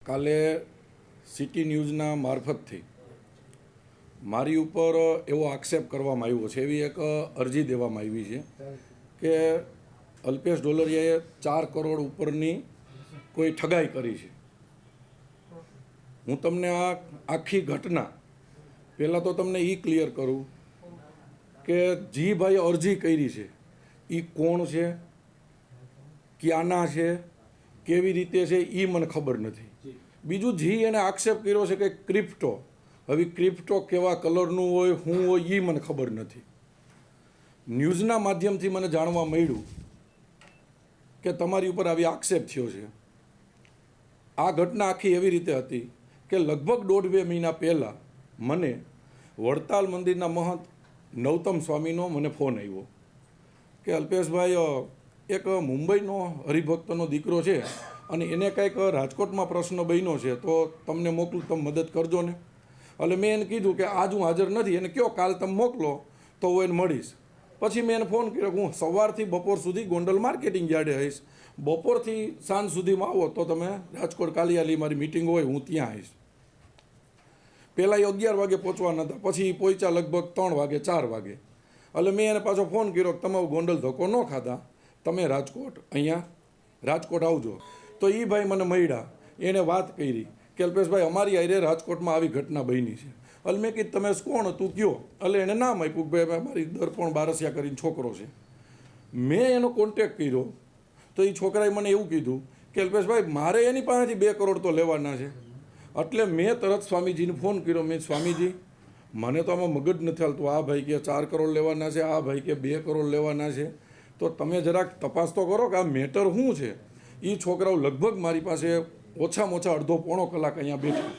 કાલે સિટી ન્યૂઝના મારફતથી મારી ઉપર એવો આક્ષેપ કરવામાં આવ્યો છે, એવી એક અરજી દેવામાં આવી છે કે અલ્પેશ ઢોલરિયાએ 4 કરોડ ઉપરની કોઈ ઠગાઈ કરી છે. હું તમને આ આખી ઘટના પહેલાં તો તમને એ ક્લિયર કરું કે જી ભાઈ અરજી કરી છે એ કોણ છે, ક્યાંના છે, કેવી રીતે છે એ મને ખબર નથી. બીજું જી એને આક્ષેપ કર્યો છે કે ક્રિપ્ટો, હવે ક્રિપ્ટો કેવા કલરનું હોય શું હોય એ મને ખબર નથી. ન્યૂઝના માધ્યમથી મને જાણવા મળ્યું કે તમારી ઉપર આવી આક્ષેપ થયો છે. આ ઘટના આખી એવી રીતે હતી કે લગભગ 1.5-2 મહિના પહેલાં મને વડતાલ મંદિરના મહંત નવતમ સ્વામીનો મને ફોન આવ્યો કે અલ્પેશભાઈ, એક મુંબઈનો હરિભક્તનો દીકરો છે અને એને કંઈક રાજકોટમાં પ્રશ્ન બન્યો છે, તો તમને મોકલું, તમે મદદ કરજો ને. એટલે મેં એને કીધું કે આજ હું હાજર નથી, એને કહો કાલ તમે મોકલો તો હું એને મળીશ. પછી મેં એને ફોન કર્યો કે હું સવારથી બપોર સુધી ગોંડલ માર્કેટિંગ યાર્ડે આવીશ, બપોરથી સાંજ સુધીમાં આવો તો તમે રાજકોટ કાલિયાલી મારી મિટિંગ હોય હું ત્યાં આવીશ. પહેલાં એ 11 વાગે પહોંચવાના હતા, પછી પહોંચ્યા લગભગ 3 વાગે 4 વાગે. એટલે મેં એને પાછો ફોન કર્યો કે તમે ગોંડલ ધક્કો ન ખાતા, તમે રાજકોટ અહીંયા રાજકોટ આવજો. તો એ ભાઈ મને મળ્યા, એને વાત કરી કે અલ્પેશભાઈ અમારી આરે રાજકોટમાં આવી ઘટના બની છે. એટલે મેં કીધું તમે કોણ તું કયો? એટલે એને નામ આપ્યું કે ભાઈ મારી દર્પણ બારસિયા કરીને છોકરો છે. મેં એનો કોન્ટેક કર્યો તો એ છોકરાએ મને એવું કીધું કે અલ્પેશભાઈ મારે એની પાસેથી 2 કરોડ તો લેવાના છે. એટલે મેં તરત સ્વામીજીને ફોન કર્યો. મેં સ્વામીજી મને તો આમાં મગજ નથી હાલતું, આ ભાઈ કે 4 કરોડ લેવાના છે, આ ભાઈ કે 2 કરોડ લેવાના છે, તો તમે જરાક તપાસ તો કરો કે આ મેટર શું છે. એ છોકરાઓ લગભગ મારી પાસે ઓછામાં ઓછા અડધો પોણો કલાક અહીંયા બેઠા.